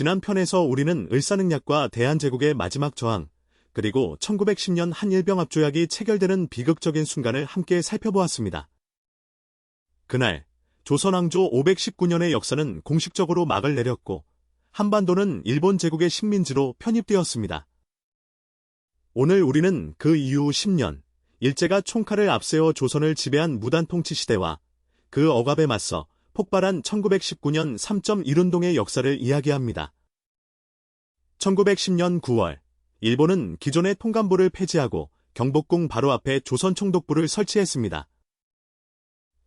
지난 편에서 우리는 을사늑약과 대한제국의 마지막 저항, 그리고 1910년 한일병합조약이 체결되는 비극적인 순간을 함께 살펴보았습니다. 그날, 조선왕조 519년의 역사는 공식적으로 막을 내렸고, 한반도는 일본 제국의 식민지로 편입되었습니다. 오늘 우리는 그 이후 10년, 일제가 총칼을 앞세워 조선을 지배한 무단통치 시대와 그 억압에 맞서 폭발한 1919년 3.1운동의 역사를 이야기합니다. 1910년 9월, 일본은 기존의 통감부를 폐지하고 경복궁 바로 앞에 조선총독부를 설치했습니다.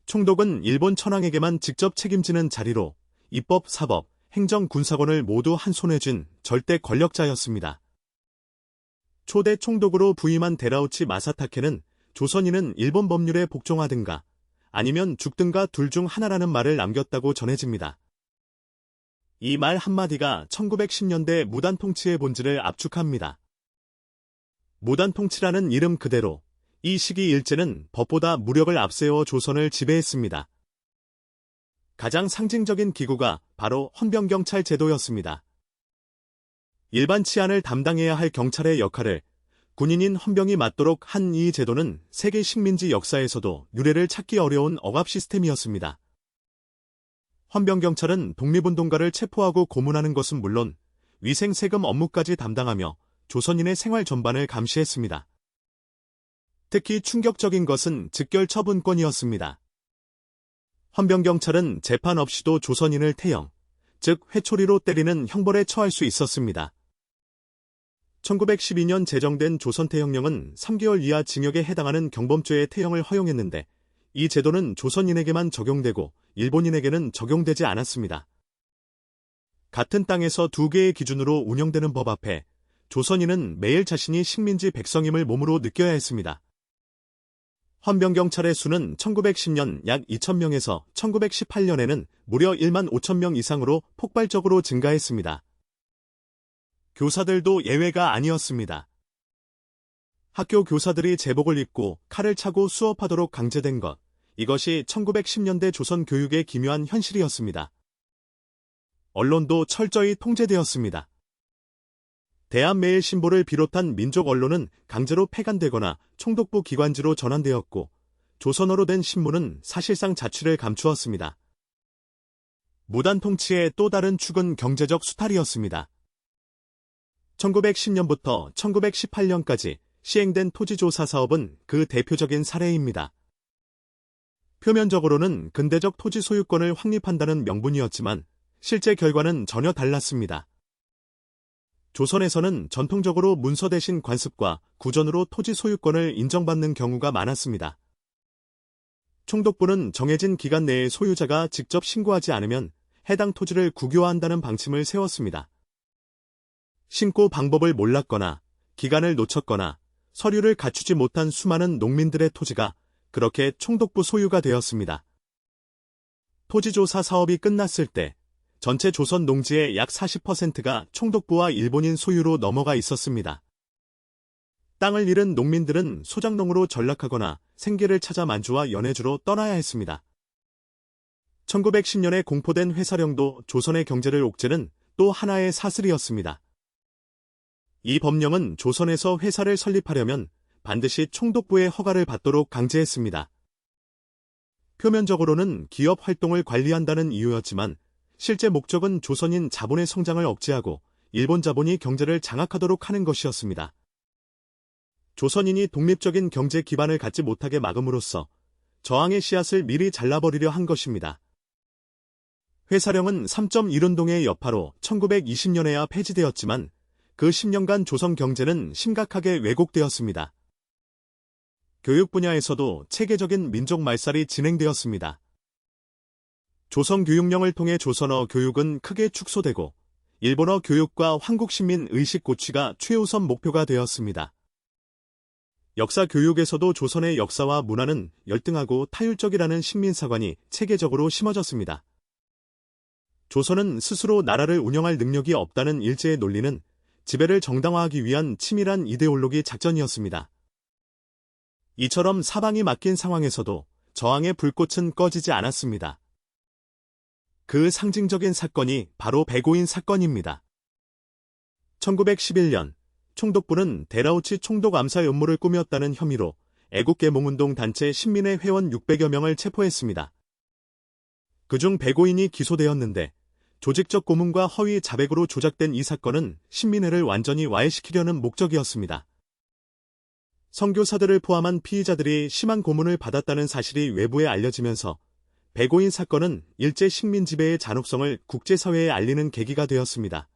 총독은 일본 천황에게만 직접 책임지는 자리로 입법, 사법, 행정, 군사권을 모두 한 손에 쥔 절대 권력자였습니다. 초대 총독으로 부임한 데라우치 마사타케는 조선인은 일본 법률에 복종하든가 아니면 죽든가 둘 중 하나라는 말을 남겼다고 전해집니다. 이 말 한마디가 1910년대 무단통치의 본질을 압축합니다. 무단통치라는 이름 그대로 이 시기 일제는 법보다 무력을 앞세워 조선을 지배했습니다. 가장 상징적인 기구가 바로 헌병경찰 제도였습니다. 일반 치안을 담당해야 할 경찰의 역할을 군인인 헌병이 맡도록 한 이 제도는 세계 식민지 역사에서도 유례를 찾기 어려운 억압 시스템이었습니다. 헌병경찰은 독립운동가를 체포하고 고문하는 것은 물론 위생 세금 업무까지 담당하며 조선인의 생활 전반을 감시했습니다. 특히 충격적인 것은 즉결 처분권이었습니다. 헌병경찰은 재판 없이도 조선인을 태형, 즉 회초리로 때리는 형벌에 처할 수 있었습니다. 1912년 제정된 조선태형령은 3개월 이하 징역에 해당하는 경범죄의 태형을 허용했는데 이 제도는 조선인에게만 적용되고 일본인에게는 적용되지 않았습니다. 같은 땅에서 두 개의 기준으로 운영되는 법 앞에 조선인은 매일 자신이 식민지 백성임을 몸으로 느껴야 했습니다. 헌병경찰의 수는 1910년 약 2,000명에서 1918년에는 무려 1만 5천 명 이상으로 폭발적으로 증가했습니다. 교사들도 예외가 아니었습니다. 학교 교사들이 제복을 입고 칼을 차고 수업하도록 강제된 것, 이것이 1910년대 조선 교육의 기묘한 현실이었습니다. 언론도 철저히 통제되었습니다. 대한매일신보를 비롯한 민족 언론은 강제로 폐간되거나 총독부 기관지로 전환되었고 조선어로 된 신문은 사실상 자취를 감추었습니다. 무단통치의 또 다른 축은 경제적 수탈이었습니다. 1910년부터 1918년까지 시행된 토지조사 사업은 그 대표적인 사례입니다. 표면적으로는 근대적 토지 소유권을 확립한다는 명분이었지만 실제 결과는 전혀 달랐습니다. 조선에서는 전통적으로 문서 대신 관습과 구전으로 토지 소유권을 인정받는 경우가 많았습니다. 총독부는 정해진 기간 내에 소유자가 직접 신고하지 않으면 해당 토지를 국유화한다는 방침을 세웠습니다. 신고 방법을 몰랐거나 기간을 놓쳤거나 서류를 갖추지 못한 수많은 농민들의 토지가 그렇게 총독부 소유가 되었습니다. 토지조사 사업이 끝났을 때 전체 조선 농지의 약 40%가 총독부와 일본인 소유로 넘어가 있었습니다. 땅을 잃은 농민들은 소작농으로 전락하거나 생계를 찾아 만주와 연해주로 떠나야 했습니다. 1910년에 공포된 회사령도 조선의 경제를 옥죄는 또 하나의 사슬이었습니다. 이 법령은 조선에서 회사를 설립하려면 반드시 총독부의 허가를 받도록 강제했습니다. 표면적으로는 기업 활동을 관리한다는 이유였지만 실제 목적은 조선인 자본의 성장을 억제하고 일본 자본이 경제를 장악하도록 하는 것이었습니다. 조선인이 독립적인 경제 기반을 갖지 못하게 막음으로써 저항의 씨앗을 미리 잘라버리려 한 것입니다. 회사령은 3.1운동의 여파로 1920년에야 폐지되었지만 그 10년간 조선 경제는 심각하게 왜곡되었습니다. 교육 분야에서도 체계적인 민족 말살이 진행되었습니다. 조선 교육령을 통해 조선어 교육은 크게 축소되고 일본어 교육과 한국 시민 의식 고취가 최우선 목표가 되었습니다. 역사 교육에서도 조선의 역사와 문화는 열등하고 타율적이라는 식민사관이 체계적으로 심어졌습니다. 조선은 스스로 나라를 운영할 능력이 없다는 일제의 논리는 지배를 정당화하기 위한 치밀한 이데올로기 작전이었습니다. 이처럼 사방이 막힌 상황에서도 저항의 불꽃은 꺼지지 않았습니다. 그 상징적인 사건이 바로 백오인 사건입니다. 1911년 총독부는 데라우치 총독 암살 음모를 꾸몄다는 혐의로 애국계몽운동 단체 신민회 회원 600여 명을 체포했습니다. 그중 105인이 기소되었는데 조직적 고문과 허위 자백으로 조작된 이 사건은 신민회를 완전히 와해시키려는 목적이었습니다. 선교사들을 포함한 피의자들이 심한 고문을 받았다는 사실이 외부에 알려지면서 105인 사건은 일제 식민 지배의 잔혹성을 국제사회에 알리는 계기가 되었습니다.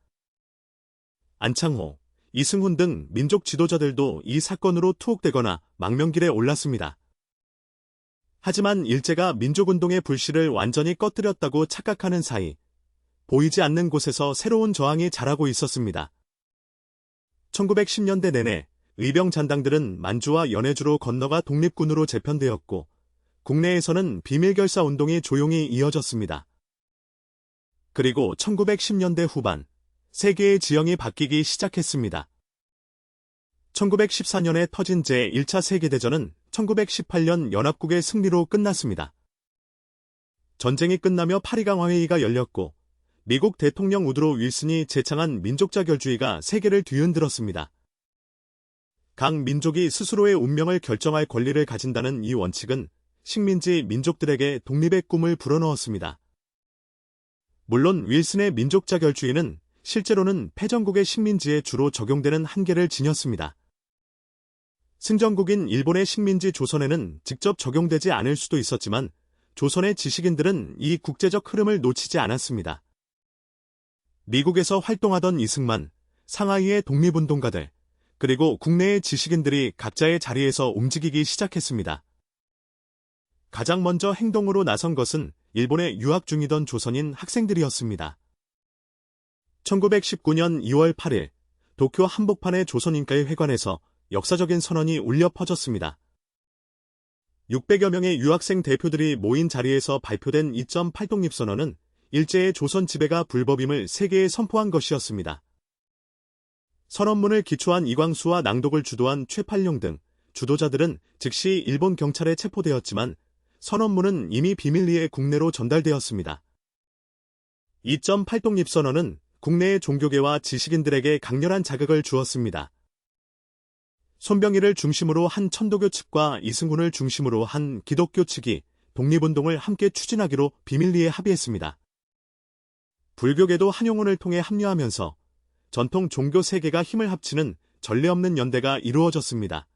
안창호, 이승훈 등 민족 지도자들도 이 사건으로 투옥되거나 망명길에 올랐습니다. 하지만 일제가 민족운동의 불씨를 완전히 꺼뜨렸다고 착각하는 사이 보이지 않는 곳에서 새로운 저항이 자라고 있었습니다. 1910년대 내내 의병 잔당들은 만주와 연해주로 건너가 독립군으로 재편되었고 국내에서는 비밀결사 운동이 조용히 이어졌습니다. 그리고 1910년대 후반 세계의 지형이 바뀌기 시작했습니다. 1914년에 터진 제1차 세계대전은 1918년 연합국의 승리로 끝났습니다. 전쟁이 끝나며 파리강화회의가 열렸고 미국 대통령 우드로 윌슨이 제창한 민족자결주의가 세계를 뒤흔들었습니다. 각 민족이 스스로의 운명을 결정할 권리를 가진다는 이 원칙은 식민지 민족들에게 독립의 꿈을 불어넣었습니다. 물론 윌슨의 민족자결주의는 실제로는 패전국의 식민지에 주로 적용되는 한계를 지녔습니다. 승전국인 일본의 식민지 조선에는 직접 적용되지 않을 수도 있었지만 조선의 지식인들은 이 국제적 흐름을 놓치지 않았습니다. 미국에서 활동하던 이승만, 상하이의 독립운동가들, 그리고 국내의 지식인들이 각자의 자리에서 움직이기 시작했습니다. 가장 먼저 행동으로 나선 것은 일본에 유학 중이던 조선인 학생들이었습니다. 1919년 2월 8일 도쿄 한복판의 조선인가의 회관에서 역사적인 선언이 울려 퍼졌습니다. 600여 명의 유학생 대표들이 모인 자리에서 발표된 2.8 독립선언은 일제의 조선 지배가 불법임을 세계에 선포한 것이었습니다. 선언문을 기초한 이광수와 낭독을 주도한 최팔룡 등 주도자들은 즉시 일본 경찰에 체포되었지만 선언문은 이미 비밀리에 국내로 전달되었습니다. 2.8 독립선언은 국내의 종교계와 지식인들에게 강렬한 자극을 주었습니다. 손병희를 중심으로 한 천도교 측과 이승훈을 중심으로 한 기독교 측이 독립운동을 함께 추진하기로 비밀리에 합의했습니다. 불교계도 한용운을 통해 합류하면서 전통 종교 세계가 힘을 합치는 전례 없는 연대가 이루어졌습니다.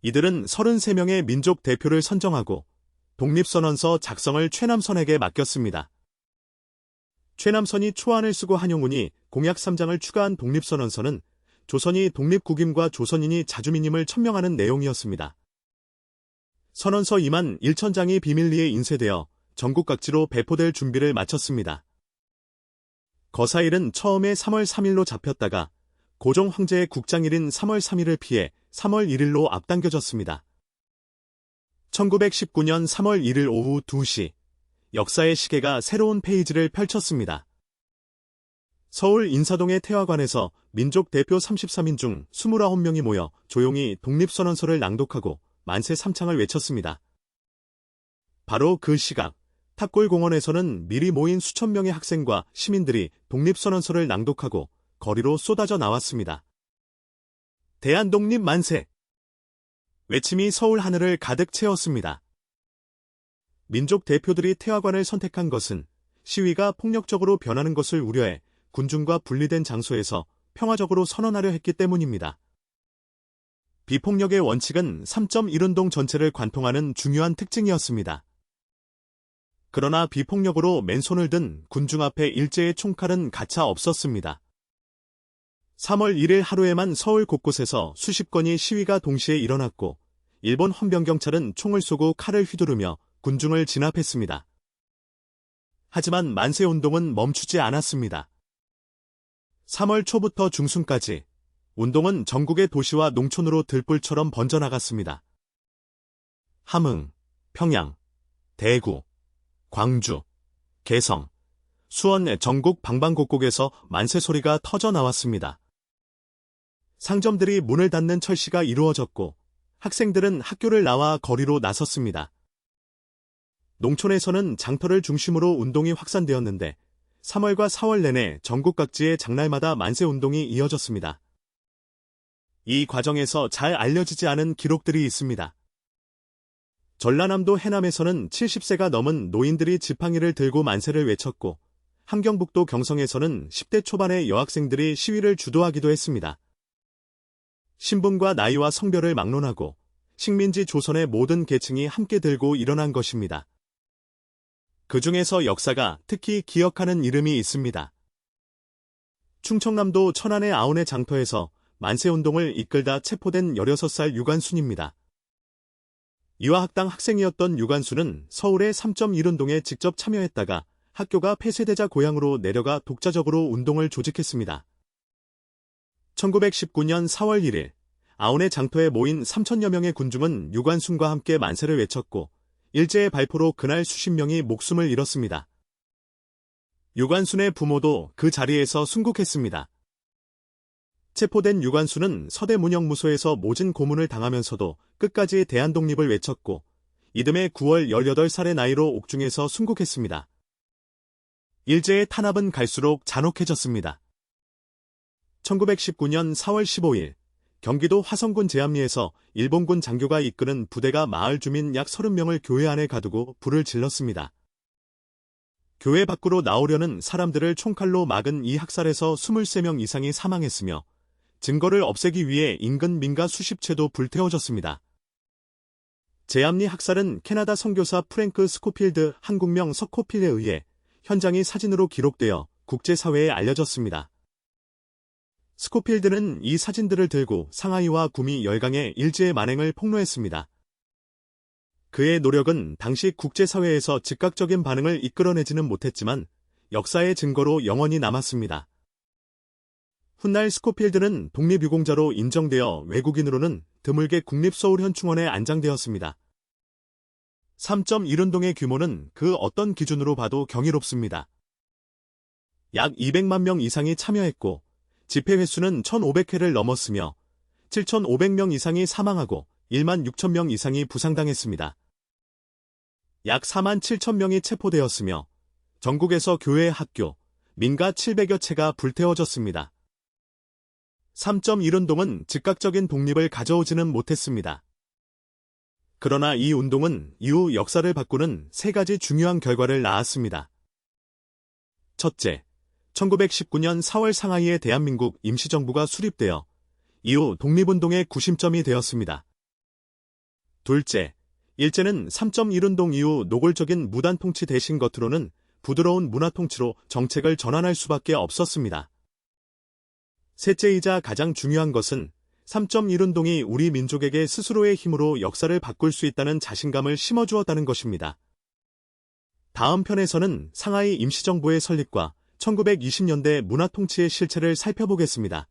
이들은 33명의 민족 대표를 선정하고 독립선언서 작성을 최남선에게 맡겼습니다. 최남선이 초안을 쓰고 한용운이 공약 3장을 추가한 독립선언서는 조선이 독립국임과 조선인이 자주민임을 천명하는 내용이었습니다. 선언서 2만 1천장이 비밀리에 인쇄되어 전국 각지로 배포될 준비를 마쳤습니다. 거사일은 처음에 3월 3일로 잡혔다가 고종 황제의 국장일인 3월 3일을 피해 3월 1일로 앞당겨졌습니다. 1919년 3월 1일 오후 2시 역사의 시계가 새로운 페이지를 펼쳤습니다. 서울 인사동의 태화관에서 민족 대표 33인 중 29명이 모여 조용히 독립선언서를 낭독하고 만세 삼창을 외쳤습니다. 바로 그 시각 탑골공원에서는 미리 모인 수천 명의 학생과 시민들이 독립선언서를 낭독하고 거리로 쏟아져 나왔습니다. 대한독립 만세! 외침이 서울 하늘을 가득 채웠습니다. 민족 대표들이 태화관을 선택한 것은 시위가 폭력적으로 변하는 것을 우려해 군중과 분리된 장소에서 평화적으로 선언하려 했기 때문입니다. 비폭력의 원칙은 3.1운동 전체를 관통하는 중요한 특징이었습니다. 그러나 비폭력으로 맨손을 든 군중 앞에 일제의 총칼은 가차 없었습니다. 3월 1일 하루에만 서울 곳곳에서 수십 건의 시위가 동시에 일어났고 일본 헌병경찰은 총을 쏘고 칼을 휘두르며 군중을 진압했습니다. 하지만 만세운동은 멈추지 않았습니다. 3월 초부터 중순까지 운동은 전국의 도시와 농촌으로 들불처럼 번져나갔습니다. 함흥, 평양, 대구, 광주, 개성, 수원 전국 방방곡곡에서 만세 소리가 터져 나왔습니다. 상점들이 문을 닫는 철시가 이루어졌고 학생들은 학교를 나와 거리로 나섰습니다. 농촌에서는 장터를 중심으로 운동이 확산되었는데 3월과 4월 내내 전국 각지의 장날마다 만세운동이 이어졌습니다. 이 과정에서 잘 알려지지 않은 기록들이 있습니다. 전라남도 해남에서는 70세가 넘은 노인들이 지팡이를 들고 만세를 외쳤고 함경북도 경성에서는 10대 초반의 여학생들이 시위를 주도하기도 했습니다. 신분과 나이와 성별을 막론하고 식민지 조선의 모든 계층이 함께 들고 일어난 것입니다. 그 중에서 역사가 특히 기억하는 이름이 있습니다. 충청남도 천안의 아온의 장터에서 만세운동을 이끌다 체포된 16살 유관순입니다. 이화학당 학생이었던 유관순은 서울의 3.1운동에 직접 참여했다가 학교가 폐쇄되자 고향으로 내려가 독자적으로 운동을 조직했습니다. 1919년 4월 1일 아온의 장터에 모인 3천여 명의 군중은 유관순과 함께 만세를 외쳤고 일제의 발포로 그날 수십 명이 목숨을 잃었습니다. 유관순의 부모도 그 자리에서 순국했습니다. 체포된 유관순은 서대문영무소에서 모진 고문을 당하면서도 끝까지 대한독립을 외쳤고 이듬해 9월 18살의 나이로 옥중에서 순국했습니다. 일제의 탄압은 갈수록 잔혹해졌습니다. 1919년 4월 15일 경기도 화성군 제암리에서 일본군 장교가 이끄는 부대가 마을 주민 약 30명을 교회 안에 가두고 불을 질렀습니다. 교회 밖으로 나오려는 사람들을 총칼로 막은 이 학살에서 23명 이상이 사망했으며 증거를 없애기 위해 인근 민가 수십 채도 불태워졌습니다. 제암리 학살은 캐나다 선교사 프랭크 스코필드 한국명 서코필에 의해 현장이 사진으로 기록되어 국제사회에 알려졌습니다. 스코필드는 이 사진들을 들고 상하이와 구미 열강의 일제의 만행을 폭로했습니다. 그의 노력은 당시 국제사회에서 즉각적인 반응을 이끌어내지는 못했지만 역사의 증거로 영원히 남았습니다. 훗날 스코필드는 독립유공자로 인정되어 외국인으로는 드물게 국립서울현충원에 안장되었습니다. 3.1운동의 규모는 그 어떤 기준으로 봐도 경이롭습니다. 약 200만 명 이상이 참여했고 집회 횟수는 1,500회를 넘었으며 7,500명 이상이 사망하고 1만 6천 명 이상이 부상당했습니다. 약 4만 7천 명이 체포되었으며 전국에서 교회, 학교, 민가 700여 채가 불태워졌습니다. 3.1운동은 즉각적인 독립을 가져오지는 못했습니다. 그러나 이 운동은 이후 역사를 바꾸는 세 가지 중요한 결과를 낳았습니다. 첫째, 1919년 4월 상하이의 대한민국 임시정부가 수립되어 이후 독립운동의 구심점이 되었습니다. 둘째, 일제는 3.1운동 이후 노골적인 무단 통치 대신 겉으로는 부드러운 문화 통치로 정책을 전환할 수밖에 없었습니다. 셋째이자 가장 중요한 것은 3.1운동이 우리 민족에게 스스로의 힘으로 역사를 바꿀 수 있다는 자신감을 심어주었다는 것입니다. 다음 편에서는 상하이 임시정부의 설립과 1920년대 문화 통치의 실체를 살펴보겠습니다.